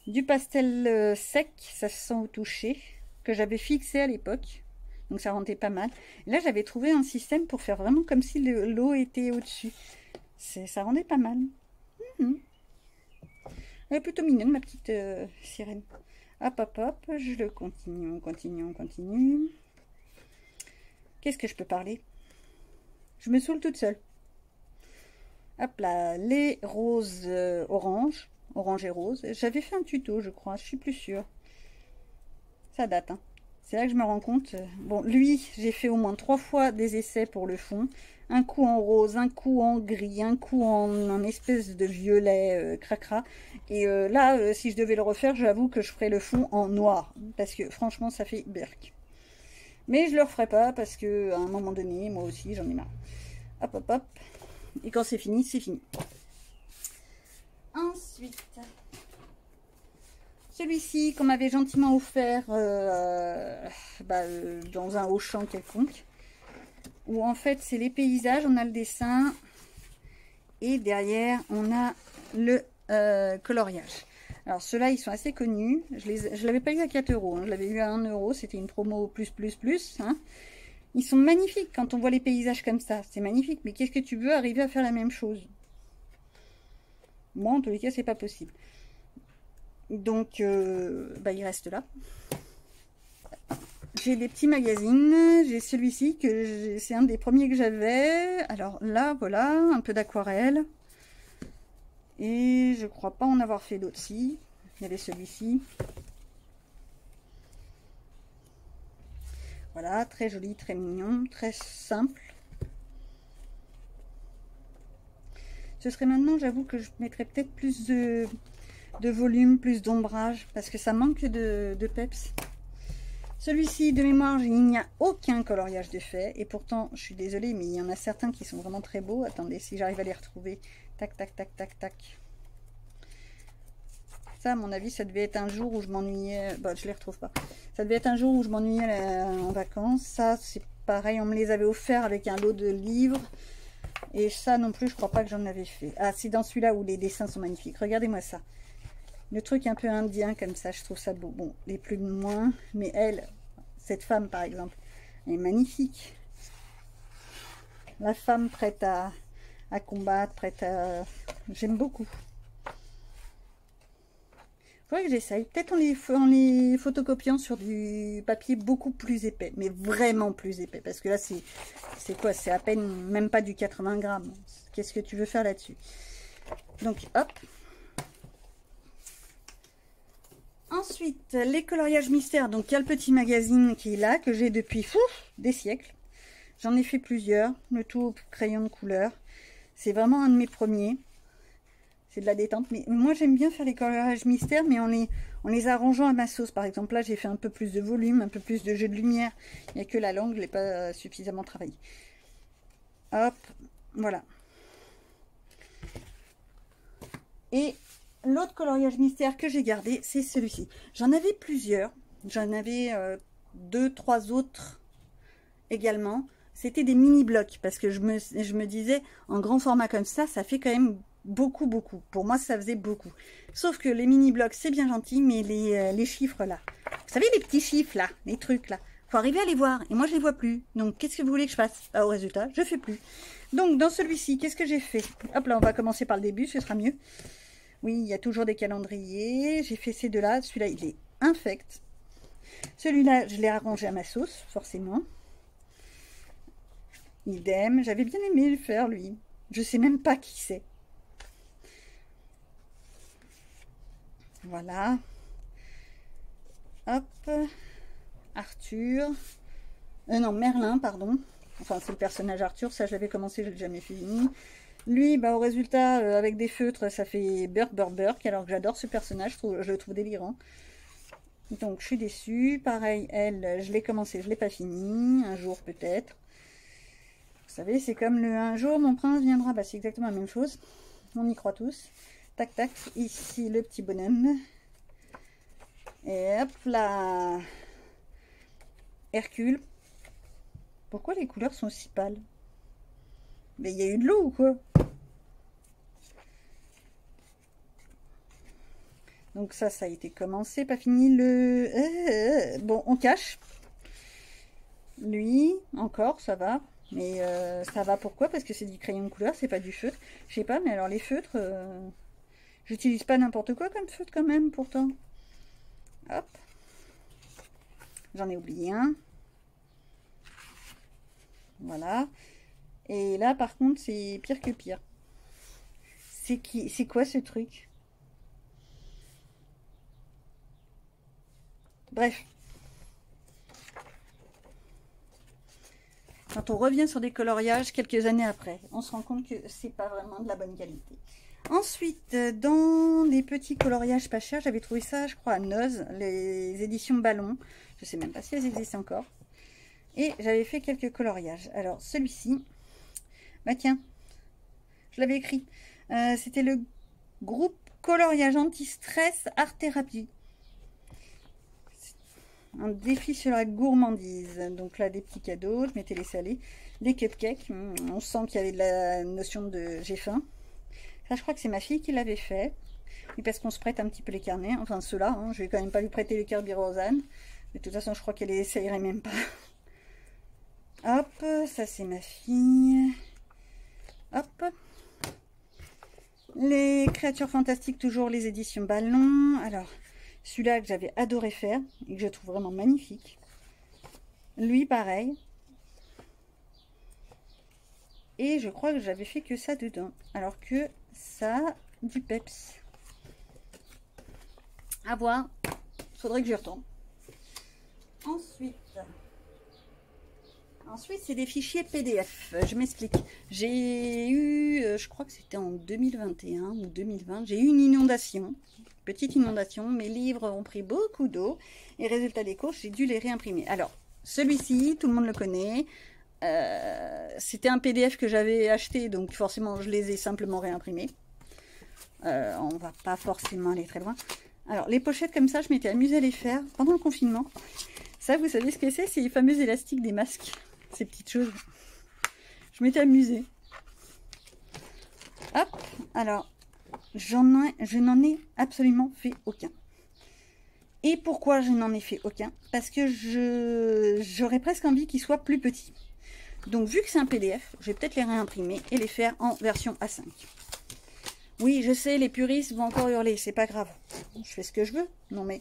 Du pastel sec, ça se sent au toucher, que j'avais fixé à l'époque. Donc ça rendait pas mal. Et là, j'avais trouvé un système pour faire vraiment comme si l'eau était au-dessus. Ça rendait pas mal. Elle est plutôt mignonne, ma petite sirène. Hop, je le continue, on continue. Qu'est-ce que je peux parler? Je me saoule toute seule. Hop là, les roses orange et rose. J'avais fait un tuto, je crois, je suis plus sûre. Ça date, hein. C'est là que je me rends compte. Bon, lui, j'ai fait au moins 3 fois des essais pour le fond. Un coup en rose, un coup en gris, un coup en un espèce de violet cracra. Et là, si je devais le refaire, j'avoue que je ferais le fond en noir. Parce que franchement, ça fait berk. Mais je le referai pas parce que à un moment donné, moi aussi, j'en ai marre. Hop. Et quand c'est fini, c'est fini. Ensuite, celui-ci qu'on m'avait gentiment offert dans un Auchan quelconque. Où en fait, c'est les paysages, on a le dessin. Et derrière, on a le coloriage. Alors ceux-là, ils sont assez connus. Je l'avais pas eu à 4 €. Hein. Je l'avais eu à 1 €. C'était une promo plus. Hein. Ils sont magnifiques quand on voit les paysages comme ça. C'est magnifique. Mais qu'est-ce que tu veux arriver à faire la même chose? Moi, en tous les cas, c'est pas possible. Donc, il reste là. J'ai des petits magazines. J'ai celui-ci, c'est un des premiers que j'avais. Alors là, voilà, un peu d'aquarelle. Et je crois pas en avoir fait d'autres. Si, il y avait celui-ci. Voilà, très joli, très mignon, très simple. Ce serait maintenant, j'avoue que je mettrais peut-être plus de de volume, plus d'ombrage, parce que ça manque de peps. Celui-ci, de mémoire, il n'y a aucun coloriage de fait, et pourtant, je suis désolée, mais il y en a certains qui sont vraiment très beaux. Attendez, si j'arrive à les retrouver. Tac, tac, tac, tac, tac. Ça, à mon avis, ça devait être un jour où je m'ennuyais. Bon, je les retrouve pas. Ça devait être un jour où je m'ennuyais en vacances. Ça, c'est pareil, on me les avait offerts avec un lot de livres. Et ça non plus, je crois pas que j'en avais fait. Ah, c'est dans celui-là où les dessins sont magnifiques. Regardez-moi ça. Le truc un peu indien comme ça, je trouve ça beau. Bon, les plumes moins, mais elle, cette femme par exemple, elle est magnifique. La femme prête à combattre, prête à... J'aime beaucoup. Faudrait que j'essaye. Peut-être en les photocopiant sur du papier beaucoup plus épais, mais vraiment plus épais. Parce que là, c'est quoi? C'est à peine, même pas du 80 grammes. Qu'est-ce que tu veux faire là-dessus? Donc, hop. Ensuite, les coloriages mystères. Donc, il y a le petit magazine qui est là, que j'ai depuis des siècles. J'en ai fait plusieurs, le tout au crayon de couleur. C'est vraiment un de mes premiers. C'est de la détente. Mais moi, j'aime bien faire les coloriages mystères, mais en les arrangeant à ma sauce. Par exemple, là, j'ai fait un peu plus de volume, un peu plus de jeu de lumière. Il n'y a que la langue, je ne l'ai pas suffisamment travaillé. Hop, voilà. Et l'autre coloriage mystère que j'ai gardé, c'est celui-ci. J'en avais plusieurs. J'en avais 2-3 autres également. C'était des mini-blocs, parce que je me disais, en grand format comme ça fait quand même beaucoup. Pour moi, ça faisait beaucoup. Sauf que les mini-blocs, c'est bien gentil, mais les chiffres là, vous savez, les petits chiffres là, les trucs là, faut arriver à les voir. Et moi, je les vois plus. Donc, qu'est-ce que vous voulez que je fasse? Au résultat, je fais plus. Donc, dans celui-ci, qu'est-ce que j'ai fait? Hop là, on va commencer par le début, ce sera mieux. Oui, il y a toujours des calendriers. J'ai fait ces deux-là. Celui-là, il est infect. Celui-là, je l'ai arrangé à ma sauce, forcément. Idem. J'avais bien aimé le faire, lui. Je sais même pas qui c'est. Voilà. Hop. Arthur. Non, Merlin, pardon. Enfin, c'est le personnage Arthur. Ça, je l'avais commencé, je l'ai jamais fini. Lui, bah, au résultat, avec des feutres, ça fait Burk, alors que j'adore ce personnage, je le trouve délirant. Donc, je suis déçue. Pareil, elle, je l'ai commencé, je l'ai pas fini. Un jour, peut-être. Vous savez, c'est comme le un jour, mon prince viendra. Bah, c'est exactement la même chose. On y croit tous. Tac, tac. Ici, le petit bonhomme. Et hop là. Hercule. Pourquoi les couleurs sont si pâles? Mais il y a eu de l'eau ou quoi? Donc ça a été commencé, pas fini. Bon, on cache. Lui, encore, ça va. Mais ça va pourquoi? Parce que c'est du crayon de couleur, c'est pas du feutre. Je sais pas, mais alors les feutres, j'utilise pas n'importe quoi comme feutre quand même, pourtant. Hop. J'en ai oublié un. Voilà. Et là, par contre, c'est pire que pire. C'est quoi ce truc? Bref. Quand on revient sur des coloriages quelques années après, on se rend compte que c'est pas vraiment de la bonne qualité. Ensuite, dans les petits coloriages pas chers, j'avais trouvé ça, je crois, à Noz, les éditions Ballon. Je sais même pas si elles existent encore. Et j'avais fait quelques coloriages. Alors, celui-ci, bah tiens, je l'avais écrit. C'était le groupe coloriage anti-stress art thérapie. Un défi sur la gourmandise. Donc là, des petits cadeaux, je m'étais laissé aller. Des cupcakes, on sent qu'il y avait de la notion de j'ai faim. Ça, je crois que c'est ma fille qui l'avait fait. Oui, parce qu'on se prête un petit peu les carnets. Enfin, ceux-là, hein. Je vais quand même pas lui prêter les Kirby Rosanne. De toute façon, je crois qu'elle essayerait même pas. Hop, ça c'est ma fille. Hop. Les créatures fantastiques, toujours les éditions Ballon. Alors, celui-là que j'avais adoré faire et que je trouve vraiment magnifique. Lui, pareil. Et je crois que j'avais fait que ça dedans. Alors que ça a du peps. À voir. Faudrait que j'y retourne. Ensuite, Ensuite, c'est des fichiers PDF. Je m'explique. J'ai eu, je crois que c'était en 2021 ou 2020, j'ai eu une inondation, petite inondation. Mes livres ont pris beaucoup d'eau et résultat des courses, j'ai dû les réimprimer. Alors, celui-ci, tout le monde le connaît. C'était un PDF que j'avais acheté, donc forcément, je les ai simplement réimprimés. On va pas forcément aller très loin. Alors, les pochettes comme ça, je m'étais amusée à les faire pendant le confinement. Ça, vous savez ce que c'est? C'est les fameux élastiques des masques. Ces petites choses. Je m'étais amusée. Hop, alors, je n'en ai absolument fait aucun. Et pourquoi je n'en ai fait aucun? Parce que j'aurais presque envie qu'ils soient plus petits. Donc, vu que c'est un PDF, je vais peut-être les réimprimer et les faire en version A5. Oui, je sais, les puristes vont encore hurler, c'est pas grave. Je fais ce que je veux. Non mais...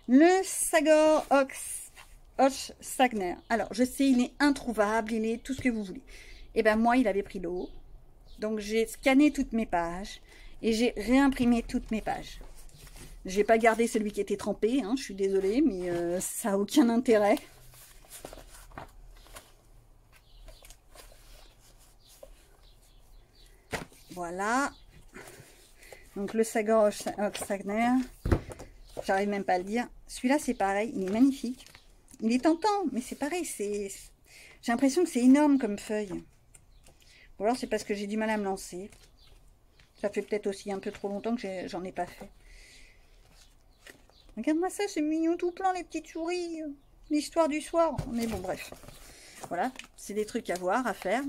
Le Sagor Hoche Sagner. Alors, je sais, il est introuvable, il est tout ce que vous voulez. Et ben moi, il avait pris l'eau. Donc, j'ai scanné toutes mes pages et j'ai réimprimé toutes mes pages. J'ai pas gardé celui qui était trempé, hein, je suis désolée, mais ça n'a aucun intérêt. Voilà. Donc, le Sagor Hoche Sagner. J'arrive même pas à le dire. Celui-là, c'est pareil, il est magnifique. Il est tentant, mais c'est pareil, j'ai l'impression que c'est énorme comme feuille. Ou alors c'est parce que j'ai du mal à me lancer. Ça fait peut-être aussi un peu trop longtemps que j'en ai pas fait. Regarde-moi ça, c'est mignon tout plein, les petites souris. L'histoire du soir. Mais bon, bref. Voilà, c'est des trucs à voir, à faire.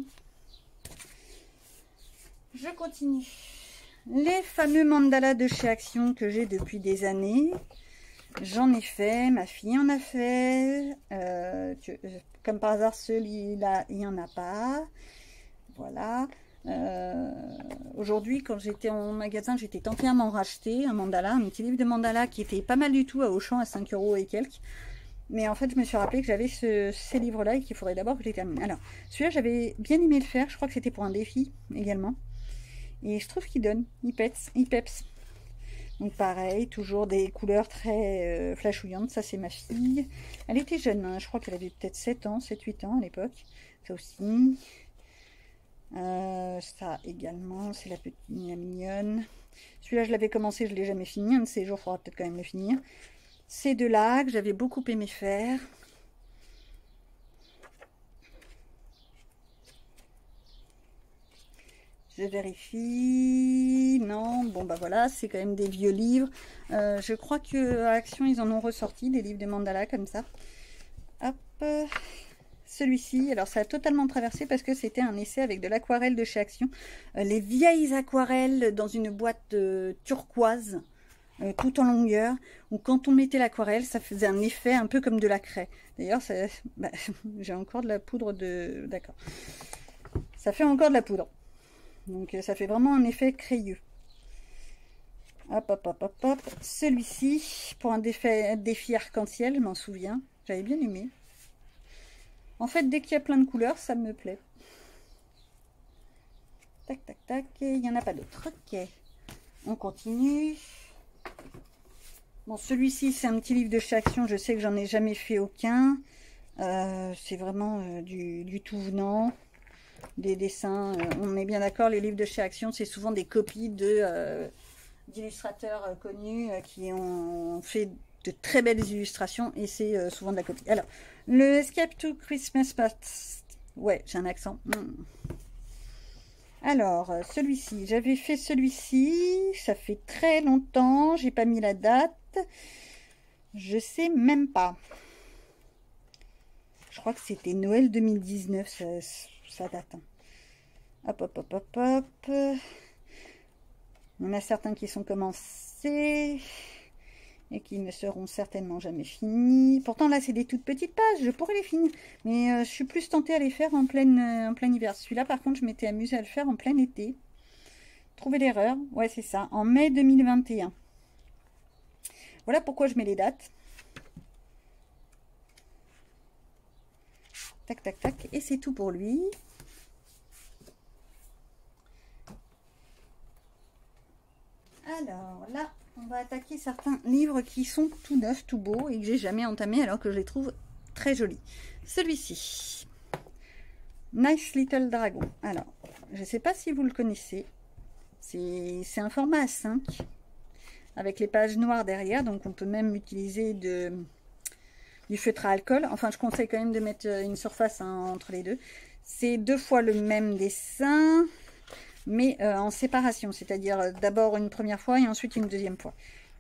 Je continue. Les fameux mandalas de chez Action que j'ai depuis des années. J'en ai fait, ma fille en a fait. Comme par hasard, celui-là, il n'y en a pas. Voilà. Aujourd'hui, quand j'étais en magasin, j'étais tentée à m'en racheter un mandala, un petit livre de mandala qui était pas mal du tout à Auchan à 5 € et quelques. Mais en fait, je me suis rappelé que j'avais ces livres-là et qu'il faudrait d'abord que je les termine. Alors, celui-là, j'avais bien aimé le faire. Je crois que c'était pour un défi également. Et je trouve qu'il donne, il peps. Donc pareil, toujours des couleurs très flashouillantes. Ça, c'est ma fille. Elle était jeune, hein. Je crois qu'elle avait peut-être 7 ans, 7-8 ans à l'époque. Ça aussi. Ça également, c'est la petite, la mignonne. Celui-là, je l'avais commencé, je ne l'ai jamais fini. Un de ces jours, il faudra peut-être quand même le finir. Ces deux-là, que j'avais beaucoup aimé faire. Je vérifie. Non, bon bah voilà, c'est quand même des vieux livres. Je crois que à Action, ils en ont ressorti des livres de mandala comme ça. Hop. Celui-ci, alors ça a totalement traversé parce que c'était un essai avec de l'aquarelle de chez Action. Les vieilles aquarelles dans une boîte turquoise, tout en longueur, où quand on mettait l'aquarelle, ça faisait un effet un peu comme de la craie. D'ailleurs, bah, j'ai encore de la poudre de... D'accord. Ça fait encore de la poudre. Donc ça fait vraiment un effet crayeux. Hop, hop, hop, hop, hop. Celui-ci, pour un défi arc-en-ciel, je m'en souviens. J'avais bien aimé. En fait, dès qu'il y a plein de couleurs, ça me plaît. Tac, tac, tac. Il n'y en a pas d'autres. Ok. On continue. Bon, celui-ci, c'est un petit livre de chez Action. Je sais que j'en ai jamais fait aucun. C'est vraiment du tout venant. Des dessins, on est bien d'accord, les livres de chez Action, c'est souvent des copies d'illustrateurs connus qui ont fait de très belles illustrations et c'est souvent de la copie. Alors, le Escape to Christmas Past, ouais, j'ai un accent. Alors, celui-ci, j'avais fait celui-ci, ça fait très longtemps, j'ai pas mis la date, je sais même pas. Je crois que c'était Noël 2019, ça date. Hein. Hop, hop, hop, hop, hop. Il y en a certains qui sont commencés et qui ne seront certainement jamais finis. Pourtant, là, c'est des toutes petites pages. Je pourrais les finir. Mais je suis plus tentée à les faire en plein hiver. Celui-là, par contre, je m'étais amusée à le faire en plein été. Trouver l'erreur. Ouais, c'est ça. En mai 2021. Voilà pourquoi je mets les dates. Tac, tac, tac. Et c'est tout pour lui. Alors là, on va attaquer certains livres qui sont tout neufs, tout beaux et que j'ai jamais entamés alors que je les trouve très jolis. Celui-ci. Nice Little Dragon. Alors, je ne sais pas si vous le connaissez. C'est un format A5 avec les pages noires derrière. Donc, on peut même utiliser du feutre à alcool. Enfin, je conseille quand même de mettre une surface entre les deux. C'est 2 fois le même dessin, mais en séparation. C'est-à-dire d'abord une première fois et ensuite une deuxième fois.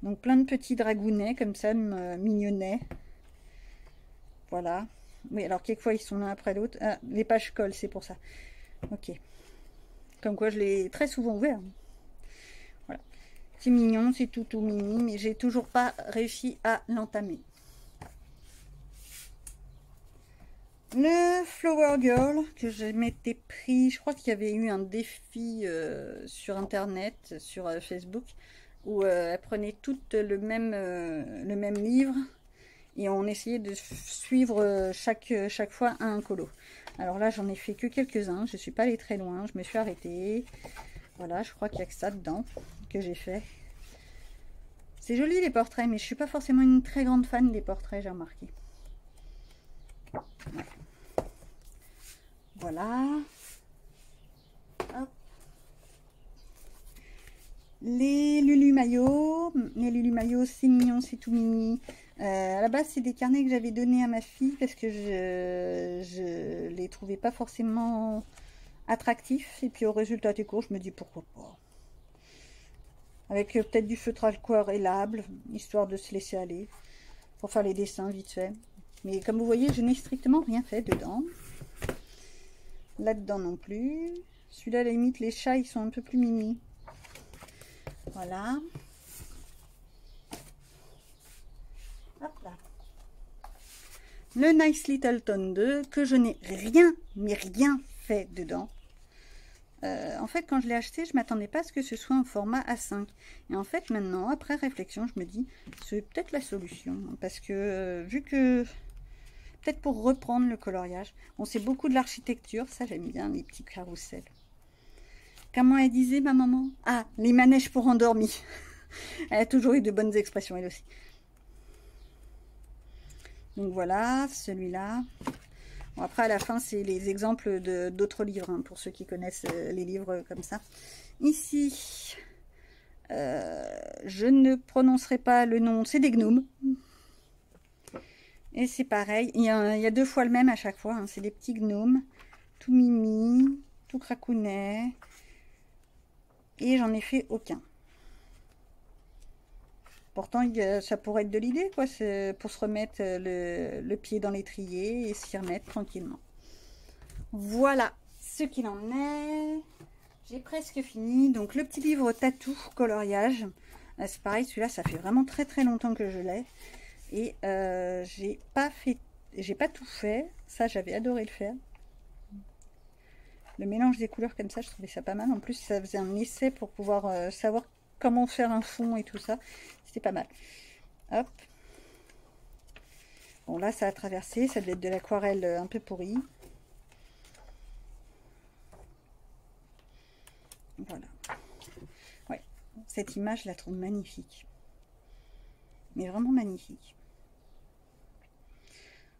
Donc, plein de petits dragounets comme ça, mignonnets. Voilà. Oui, alors quelquefois ils sont l'un après l'autre. Ah, les pages collent, c'est pour ça. Ok. Comme quoi je l'ai très souvent ouvert. Voilà. C'est mignon, c'est tout mini, mais j'ai toujours pas réussi à l'entamer. Le Flower Girl que je m'étais pris, je crois qu'il y avait eu un défi sur internet, sur Facebook, où elle prenait toutes le même livre. Et on essayait de suivre chaque fois un colo. Alors là, j'en ai fait que quelques-uns. Je ne suis pas allée très loin. Je me suis arrêtée. Voilà, je crois qu'il n'y a que ça dedans que j'ai fait. C'est joli les portraits, mais je ne suis pas forcément une très grande fan des portraits, j'ai remarqué. Voilà. Hop. Les Lulu Maillot. Les Lulu Maillot, c'est mignon, c'est tout mini. À la base, c'est des carnets que j'avais donnés à ma fille parce que je les trouvais pas forcément attractifs. Et puis au résultat des cours, je me dis pourquoi pas. Avec peut-être du feutre aquarellable, histoire de se laisser aller pour faire les dessins vite fait. Mais comme vous voyez, je n'ai strictement rien fait dedans. Là-dedans non plus. Celui-là, à la limite, les chats, ils sont un peu plus mini. Voilà. Hop là. Le Nice Little Tone 2 que je n'ai rien, mais rien fait dedans. En fait, quand je l'ai acheté, je ne m'attendais pas à ce que ce soit un format A5. Et en fait, maintenant, après réflexion, je me dis, c'est peut-être la solution. Parce que, vu que, peut-être pour reprendre le coloriage, on sait beaucoup de l'architecture. Ça, j'aime bien, les petits carousels. Comment elle disait, ma maman? Ah, les manèges pour endormis. Elle a toujours eu de bonnes expressions, elle aussi. Donc voilà, celui-là. Bon, après, à la fin, c'est les exemples d'autres livres, hein, pour ceux qui connaissent les livres comme ça. Ici, je ne prononcerai pas le nom, c'est des gnomes. Et c'est pareil, il y a 2 fois le même à chaque fois, hein, c'est des petits gnomes, tout mimi, tout cracounet. Et j'en ai fait aucun. Pourtant, ça pourrait être de l'idée, quoi, pour se remettre le pied dans l'étrier et s'y remettre tranquillement. Voilà ce qu'il en est. J'ai presque fini. Donc, le petit livre tatou coloriage. C'est pareil, celui-là, ça fait vraiment très très longtemps que je l'ai. Et j'ai pas tout fait. Ça, j'avais adoré le faire. Le mélange des couleurs comme ça, je trouvais ça pas mal. En plus, ça faisait un essai pour pouvoir savoir comment faire un fond et tout ça. C'était pas mal. Hop. Bon, là, ça a traversé. Ça devait être de l'aquarelle un peu pourrie. Voilà. Ouais. Cette image, je la trouve magnifique. Mais vraiment magnifique.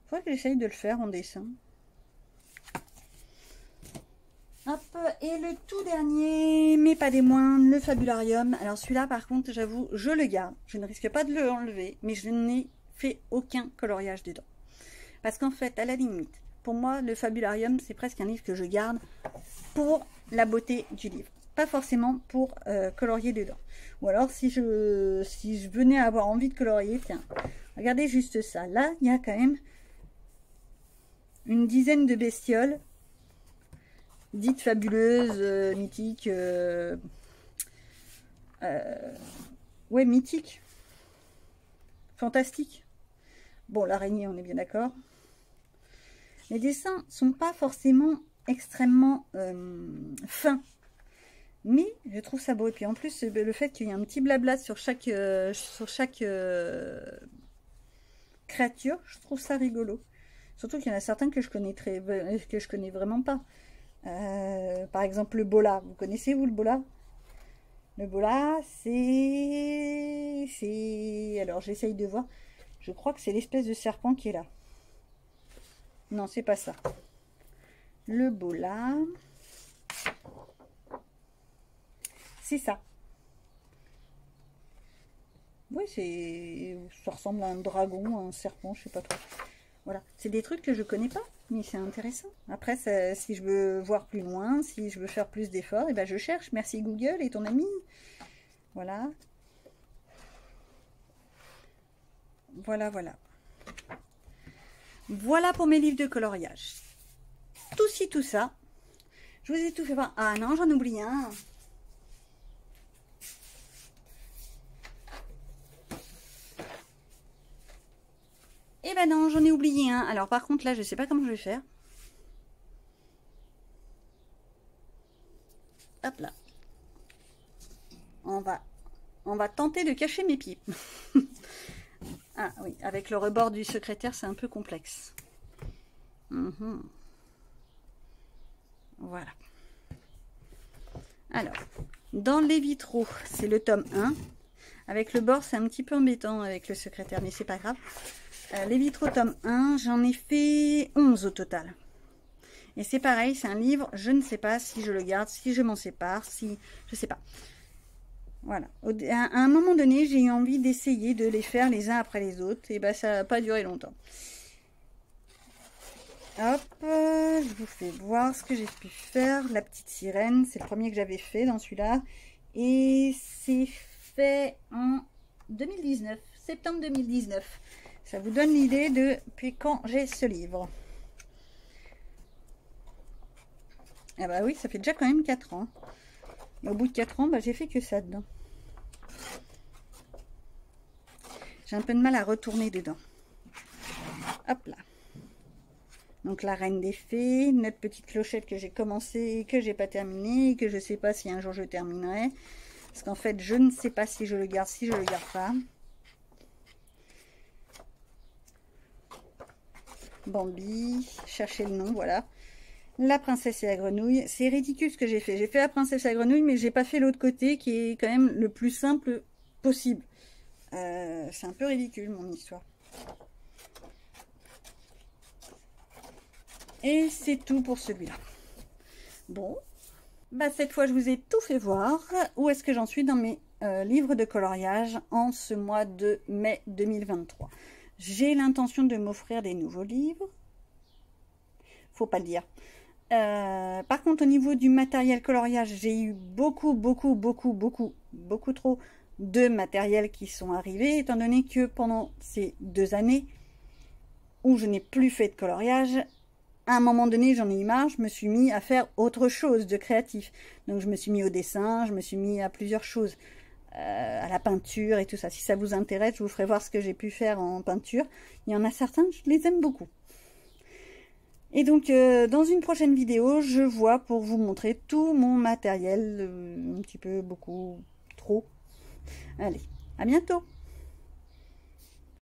Faudrait que j'essaye de le faire en dessin. Hop, et le tout dernier, mais pas des moindres, le Fabularium. Alors celui-là, par contre, j'avoue, je le garde. Je ne risque pas de le enlever, mais je n'ai fait aucun coloriage dedans. Parce qu'en fait, à la limite, pour moi, le Fabularium, c'est presque un livre que je garde pour la beauté du livre. Pas forcément pour colorier dedans. Ou alors, si je venais à avoir envie de colorier, tiens, regardez juste ça. Là, il y a quand même une dizaine de bestioles dites fabuleuses, mythiques, ouais, mythiques, fantastiques. Bon, l'araignée, on est bien d'accord. Les dessins sont pas forcément extrêmement fins, mais je trouve ça beau. Et puis en plus, le fait qu'il y ait un petit blabla sur chaque créature, je trouve ça rigolo. Surtout qu'il y en a certains que je connais vraiment pas. Par exemple le bola, vous connaissez vous le bola? Le bola, alors j'essaye de voir, je crois que c'est l'espèce de serpent qui est là. Non, c'est pas ça. Le bola. C'est ça. Oui, ça ressemble à un dragon, à un serpent, je sais pas trop. Voilà, c'est des trucs que je connais pas, mais c'est intéressant. Après, si je veux voir plus loin, si je veux faire plus d'efforts, et ben je cherche. Merci Google et ton ami. Voilà. Voilà, voilà. Voilà pour mes livres de coloriage. Tout ci, tout ça. Je vous ai tout fait voir. Ah non, j'en oublie un. Eh ben non, j'en ai oublié un. Alors par contre là, je sais pas comment je vais faire. Hop là. On va tenter de cacher mes pieds. Ah oui, avec le rebord du secrétaire, c'est un peu complexe. Voilà. Alors, dans les vitraux, c'est le tome 1. Avec le bord, c'est un petit peu embêtant avec le secrétaire, mais c'est pas grave. Les vitraux tome 1, j'en ai fait 11 au total. Et c'est pareil, c'est un livre, je ne sais pas si je le garde, si je m'en sépare, si... Je sais pas. Voilà. À un moment donné, j'ai eu envie d'essayer de les faire les uns après les autres. Et ben, ça n'a pas duré longtemps. Hop, je vous fais voir ce que j'ai pu faire. La petite sirène, c'est le premier que j'avais fait dans celui-là. Et c'est fait en 2019, septembre 2019. Ça vous donne l'idée de depuis quand j'ai ce livre. Ah bah oui, ça fait déjà quand même 4 ans. Et au bout de 4 ans, bah, j'ai fait que ça dedans. J'ai un peu de mal à retourner dedans. Hop là. Donc la Reine des Fées, notre petite clochette que j'ai commencé, que j'ai pas terminé, que je sais pas si un jour je terminerai. Parce qu'en fait, je ne sais pas si je le garde, si je le garde pas. Bambi, cherchez le nom, voilà. La princesse et la grenouille. C'est ridicule ce que j'ai fait. J'ai fait la princesse et la grenouille, mais j'ai pas fait l'autre côté qui est quand même le plus simple possible. C'est un peu ridicule mon histoire. Et c'est tout pour celui-là. Bon, bah cette fois je vous ai tout fait voir. Où est-ce que j'en suis dans mes livres de coloriage en ce mois de mai 2023. J'ai l'intention de m'offrir des nouveaux livres. Faut pas le dire. Par contre, au niveau du matériel coloriage, j'ai eu beaucoup trop de matériel qui sont arrivés, étant donné que pendant ces 2 années où je n'ai plus fait de coloriage, à un moment donné, j'en ai eu marre, je me suis mis à faire autre chose de créatif. Donc, je me suis mis au dessin, je me suis mis à plusieurs choses, à la peinture et tout ça. Si ça vous intéresse, je vous ferai voir ce que j'ai pu faire en peinture. Il y en a certains, je les aime beaucoup. Et donc, dans une prochaine vidéo, je vois pour vous montrer tout mon matériel, un petit peu, beaucoup, trop. Allez, à bientôt!